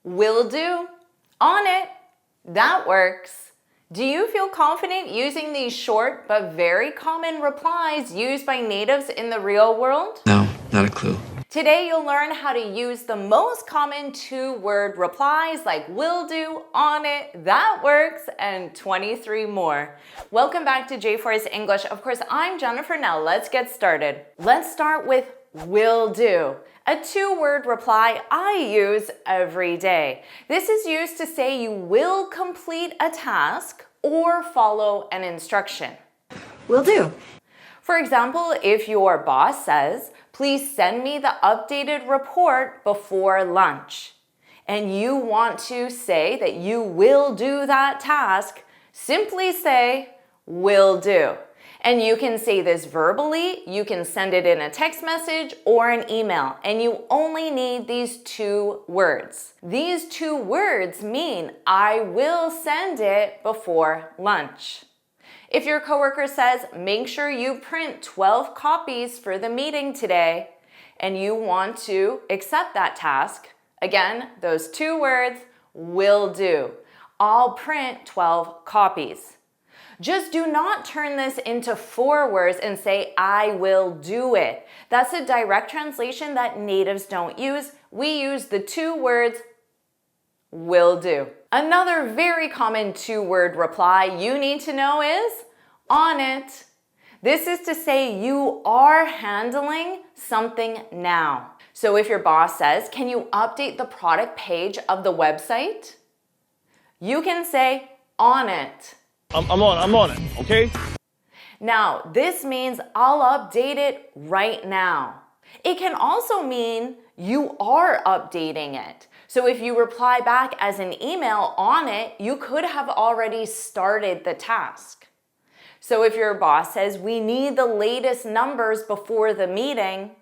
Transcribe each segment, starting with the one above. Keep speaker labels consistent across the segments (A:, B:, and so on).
A: Will do. On it. That works. Do you feel confident using these short but very common replies used by natives in the real world?
B: No, not a clue.
A: Today you'll learn how to use the most common two-word replies like will do, on it, that works, and 23 more. Welcome back to JForrest English. Of course, I'm Jennifer. Now let's get started. Let's start with will do, a two-word reply I use every day. This is used to say you will complete a task or follow an instruction.
C: Will do.
A: For example, if your boss says, please send me the updated report before lunch, and you want to say that you will do that task, simply say, will do. And you can say this verbally, you can send it in a text message or an email, and you only need these two words. These two words mean, I will send it before lunch. If your coworker says, make sure you print 12 copies for the meeting today, and you want to accept that task, again, those two words, will do. I'll print 12 copies. Just do not turn this into 4 words and say, I will do it. That's a direct translation that natives don't use. We use the two words, will do. Another very common two-word reply you need to know is on it. This is to say you are handling something now. So if your boss says, can you update the product page of the website? You can say on it.
D: I'm on it, okay?
A: Now, this means I'll update it right now. It can also mean you are updating it. So if you reply back as an email on it, you could have already started the task. So if your boss says, we need the latest numbers before the meeting,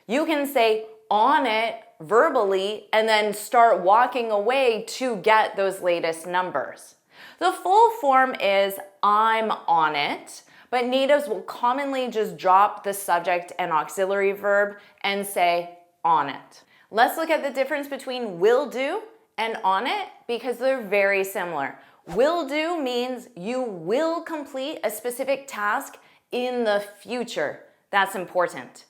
A: you can say on it verbally and then start walking away to get those latest numbers. The full form is I'm on it, but natives will commonly just drop the subject and auxiliary verb and say on it. Let's look at the difference between will do and on it because they're very similar. Will do means you will complete a specific task in the future. That's important.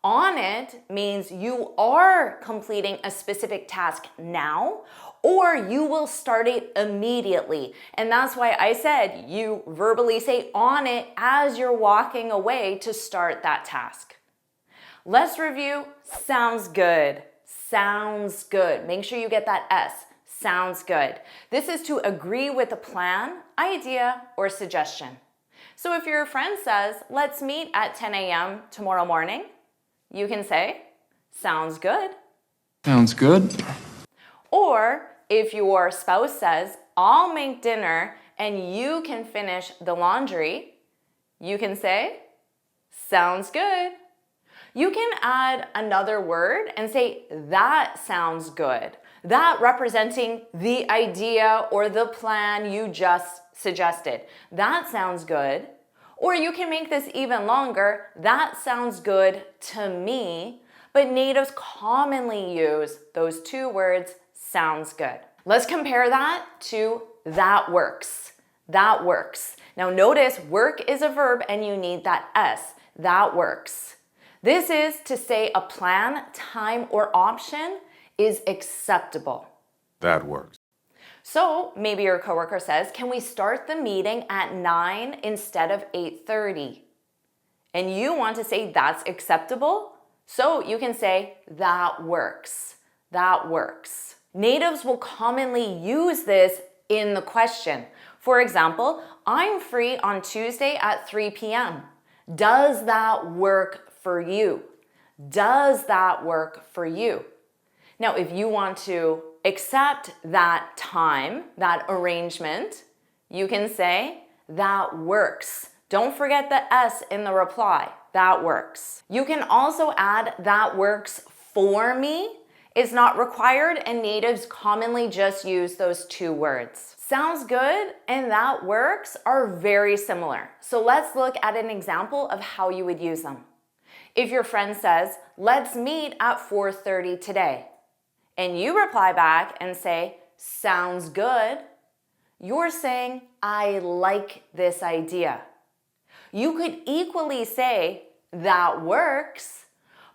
A: On it means you are completing a specific task now, or you will start it immediately. And that's why I said you verbally say on it as you're walking away to start that task. Let's review sounds good. Sounds good. Make sure you get that S. Sounds good. This is to agree with a plan, idea, or suggestion. So if your friend says, let's meet at 10 a.m. tomorrow morning, you can say, sounds good.
B: Sounds good.
A: Or if your spouse says, I'll make dinner and you can finish the laundry, you can say, sounds good. You can add another word and say, that sounds good. That representing the idea or the plan you just suggested. That sounds good. Or you can make this even longer. That sounds good to me. But natives commonly use those two words, sounds good. Let's compare that to that works. That works. Now notice work is a verb and you need that S. That works. This is to say a plan, time, or option is acceptable.
E: That works.
A: So maybe your coworker says, can we start the meeting at 9 instead of 8:30? And you want to say that's acceptable? So you can say that works. That works. Natives will commonly use this in the question. For example, I'm free on Tuesday at 3 p.m. Does that work for you? Does that work for you? Now, if you want to accept that time, that arrangement, you can say, that works. Don't forget the S in the reply. That works. You can also add that works for me. It's not required and natives commonly just use those two words. Sounds good and that works are very similar. So let's look at an example of how you would use them. If your friend says, let's meet at 4:30 today, and you reply back and say, sounds good, you're saying, I like this idea. You could equally say, that works,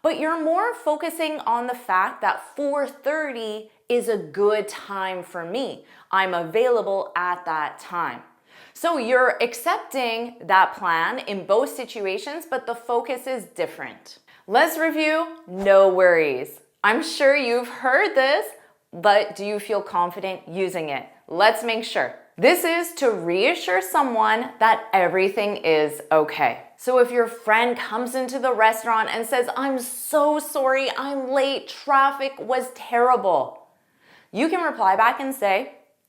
A: but you're more focusing on the fact that 4:30 is a good time for me. I'm available at that time. So you're accepting that plan in both situations, but the focus is different. Let's review no worries. I'm sure you've heard this, but do you feel confident using it? Let's make sure. This is to reassure someone that everything is okay. So if your friend comes into the restaurant and says, I'm so sorry, I'm late, traffic was terrible, you can reply back and say,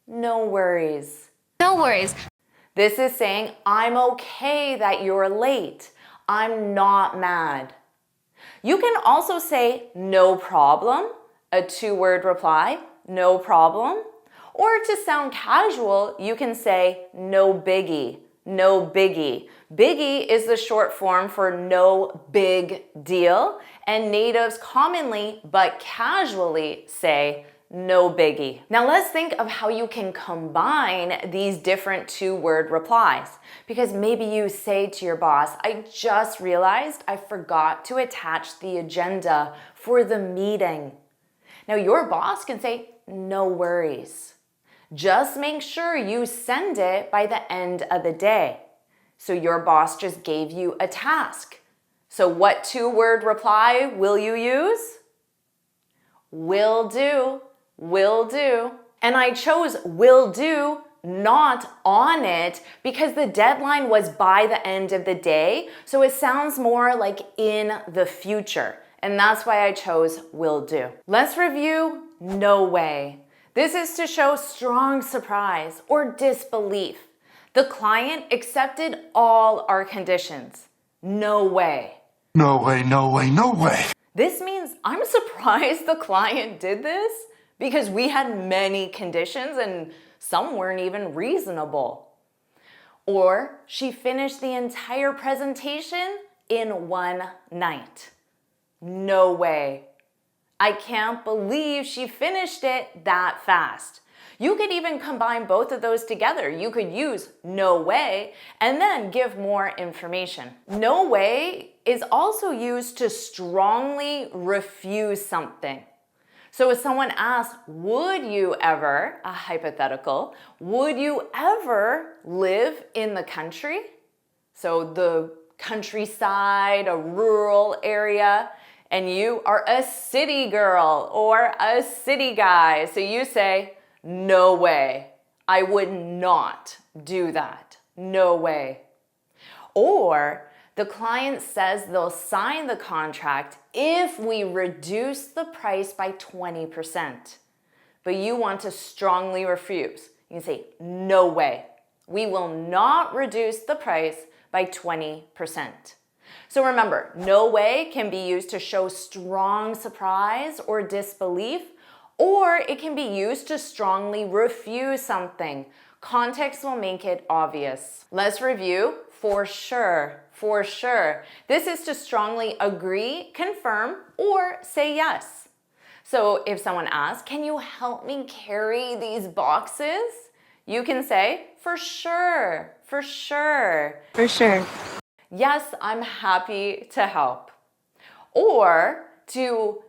A: no worries.
C: No worries.
A: This is saying, I'm okay that you're late. I'm not mad. You can also say, no problem, a 2-word reply, no problem. Or to sound casual, you can say, no biggie, no biggie. Biggie is the short form for no big deal, and natives commonly but casually say, no biggie. Now let's think of how you can combine these different 2-word replies. Because maybe you say to your boss, I just realized I forgot to attach the agenda for the meeting. Now your boss can say, no worries. Just make sure you send it by the end of the day. So your boss just gave you a task. So what 2-word reply will you use? Will do. Will do. And I chose will do, not on it, because the deadline was by the end of the day, so it sounds more like in the future. And that's why I chose will do. Let's review no way. This is to show strong surprise or disbelief. The client accepted all our conditions. No way.
E: No way, no way, no way.
A: This means I'm surprised the client did this because we had many conditions and some weren't even reasonable. Or she finished the entire presentation in one night. No way. I can't believe she finished it that fast. You could even combine both of those together. You could use no way and then give more information. No way is also used to strongly refuse something. So if someone asks, would you ever, a hypothetical, would you ever live in the country? So the countryside, a rural area, and you are a city girl or a city guy. So you say, no way. I would not do that. No way. Or the client says they'll sign the contract if we reduce the price by 20%. But you want to strongly refuse. You can say, no way. We will not reduce the price by 20%. So remember, no way can be used to show strong surprise or disbelief, or it can be used to strongly refuse something. Context will make it obvious. Let's review for sure. For sure. This is to strongly agree, confirm, or say yes. So if someone asks, can you help me carry these boxes? You can say, for sure, for sure.
C: For sure.
A: Yes, I'm happy to help. Or to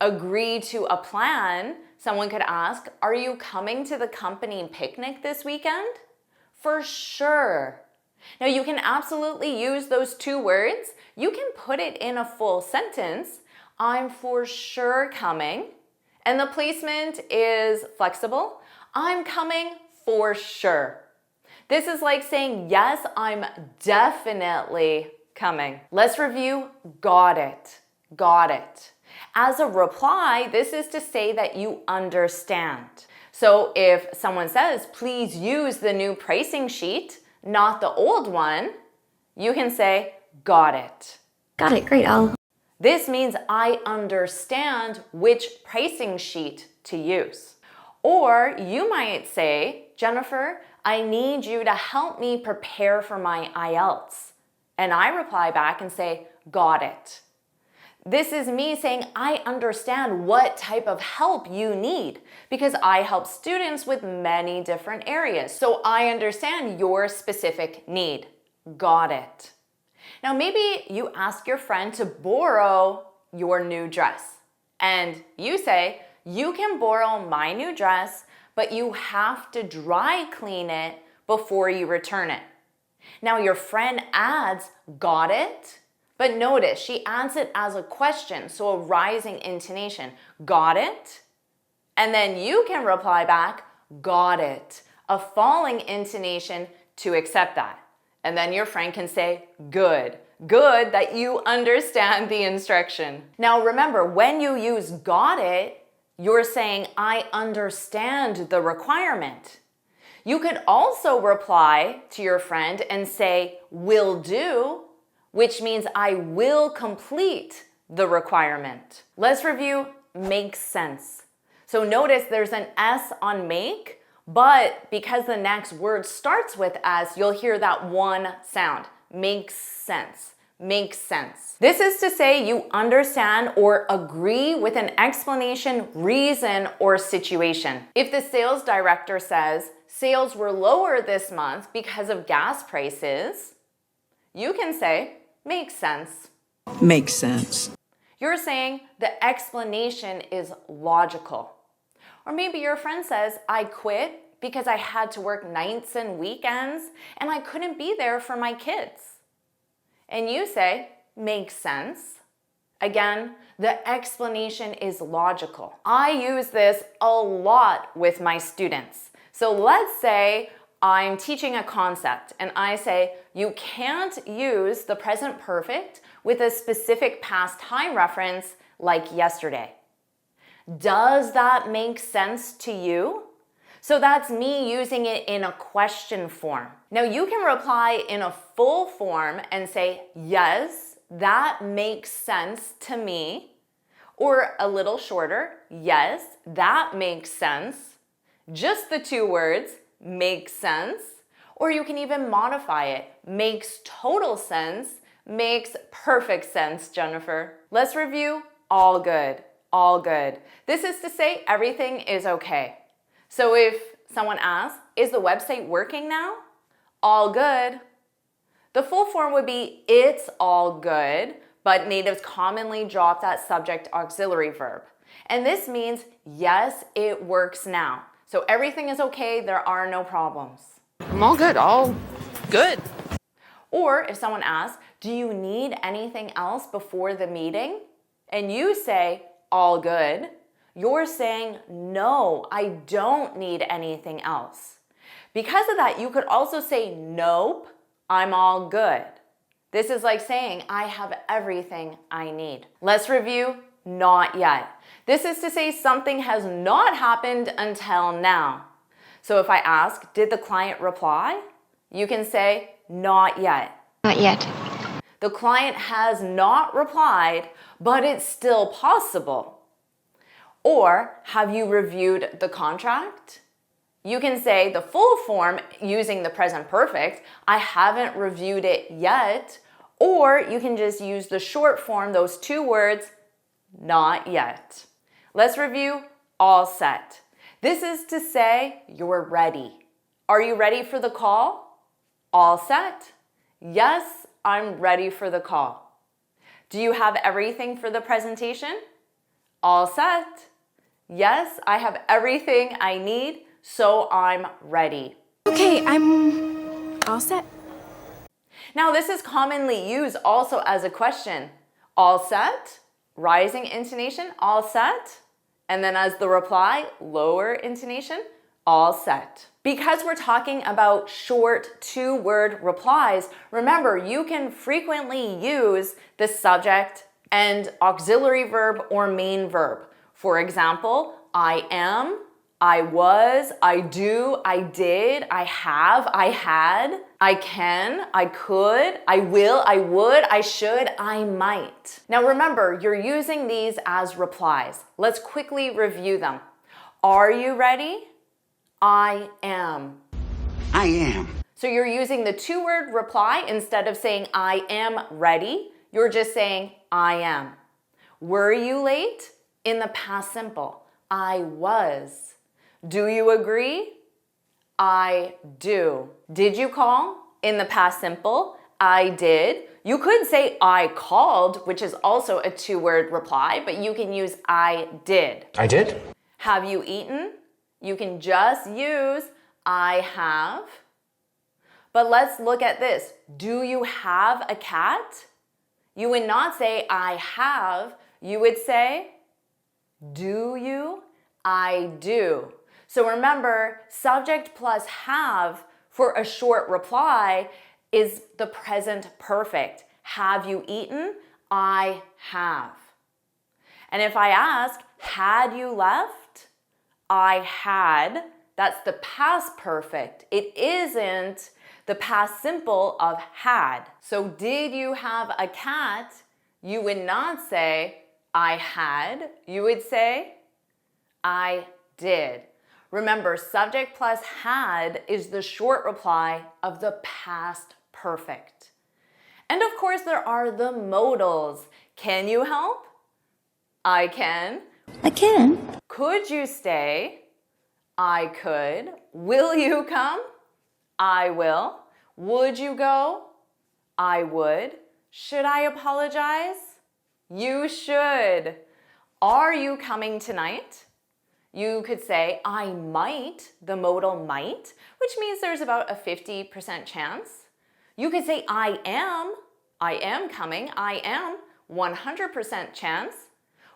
A: agree to a plan, someone could ask, are you coming to the company picnic this weekend? For sure. Now you can absolutely use those 2 words. You can put it in a full sentence. I'm for sure coming. And the placement is flexible. I'm coming for sure. This is like saying, yes, I'm definitely coming. Let's review got it. Got it. As a reply, this is to say that you understand. So if someone says, please use the new pricing sheet, not the old one, you can say, got it.
C: Got it, great.
A: This means I understand which pricing sheet to use. Or you might say, Jennifer, I need you to help me prepare for my IELTS. And I reply back and say, got it. This is me saying I understand what type of help you need because I help students with many different areas. So I understand your specific need. Got it. Now maybe you ask your friend to borrow your new dress and you say, you can borrow my new dress, but you have to dry clean it before you return it. Now your friend adds, got it? But notice she adds it as a question, so a rising intonation. Got it? And then you can reply back, got it. A falling intonation to accept that. And then your friend can say, good. Good that you understand the instruction. Now remember, when you use got it, you're saying, I understand the requirement. You could also reply to your friend and say, will do, which means I will complete the requirement. Let's review makes sense. So notice there's an S on make, but because the next word starts with S, you'll hear that one sound. Makes sense. Makes sense. This is to say you understand or agree with an explanation, reason, or situation. If the sales director says sales were lower this month because of gas prices, you can say, makes sense.
C: Makes sense.
A: You're saying the explanation is logical. Or maybe your friend says, I quit because I had to work nights and weekends and I couldn't be there for my kids. And you say, makes sense. Again, the explanation is logical. I use this a lot with my students. So let's say I'm teaching a concept and I say, you can't use the present perfect with a specific past time reference like yesterday. Does that make sense to you? So that's me using it in a question form. Now you can reply in a full form and say, yes, that makes sense to me. Or a little shorter, yes, that makes sense. Just the two words, makes sense. Or you can even modify it. Makes total sense, makes perfect sense, Jennifer. Let's review all good, all good. This is to say everything is okay. So if someone asks, is the website working now? All good. The full form would be, it's all good, but natives commonly drop that subject auxiliary verb. And this means, yes, it works now. So everything is okay, there are no problems.
F: I'm all good, all good.
A: Or if someone asks, do you need anything else before the meeting? And you say, all good. You're saying, no, I don't need anything else. Because of that, you could also say, nope, I'm all good. This is like saying, I have everything I need. Let's review not yet. This is to say something has not happened until now. So if I ask, did the client reply? You can say, not yet.
G: Not yet.
A: The client has not replied, but it's still possible. Or, have you reviewed the contract? You can say the full form using the present perfect, I haven't reviewed it yet. Or you can just use the short form, those two words, not yet. Let's review all set. This is to say you're ready. Are you ready for the call? All set? Yes, I'm ready for the call. Do you have everything for the presentation? All set? Yes, I have everything I need, so I'm ready.
G: Okay, I'm all set.
A: Now, this is commonly used also as a question. All set? Rising intonation, all set. And then as the reply, lower intonation, all set. Because we're talking about short two-word replies, remember, you can frequently use the subject and auxiliary verb or main verb. For example, I am, I was, I do, I did, I have, I had, I can, I could, I will, I would, I should, I might. Now remember, you're using these as replies. Let's quickly review them. Are you ready? I am.
C: I am.
A: So you're using the two-word reply instead of saying I am ready. You're just saying I am. Were you late? In the past simple, I was. Do you agree? I do. Did you call? In the past simple, I did. You could say I called, which is also a two-word reply, but you can use I did.
H: I did.
A: Have you eaten? You can just use I have. But let's look at this. Do you have a cat? You would not say I have. You would say, do you? I do. So remember, subject plus have for a short reply is the present perfect. Have you eaten? I have. And if I ask, had you left? I had. That's the past perfect. It isn't the past simple of had. So did you have a cat? You would not say, I had. You would say, I did. Remember, subject plus had is the short reply of the past perfect. And of course, there are the modals. Can you help? I can.
I: I can.
A: Could you stay? I could. Will you come? I will. Would you go? I would. Should I apologize? You should. Are you coming tonight? You could say, I might, the modal might, which means there's about a 50% chance. You could say, I am coming, I am, 100% chance.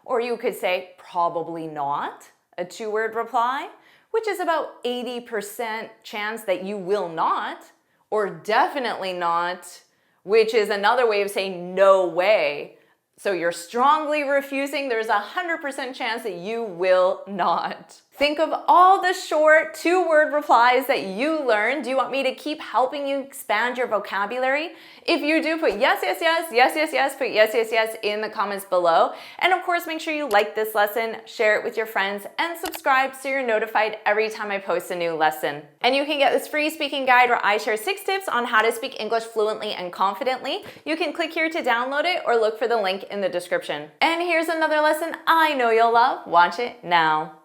A: Or you could say, probably not, a two-word reply, which is about 80% chance that you will not, or definitely not, which is another way of saying no way. So you're strongly refusing, there's a 100% chance that you will not. Think of all the short two-word replies that you learned. Do you want me to keep helping you expand your vocabulary? If you do, put yes, yes, yes, yes, yes, yes, put yes, yes, yes in the comments below. And of course, make sure you like this lesson, share it with your friends, and subscribe so you're notified every time I post a new lesson. And you can get this free speaking guide where I share 6 tips on how to speak English fluently and confidently. You can click here to download it or look for the link in the description. And here's another lesson I know you'll love. Watch it now.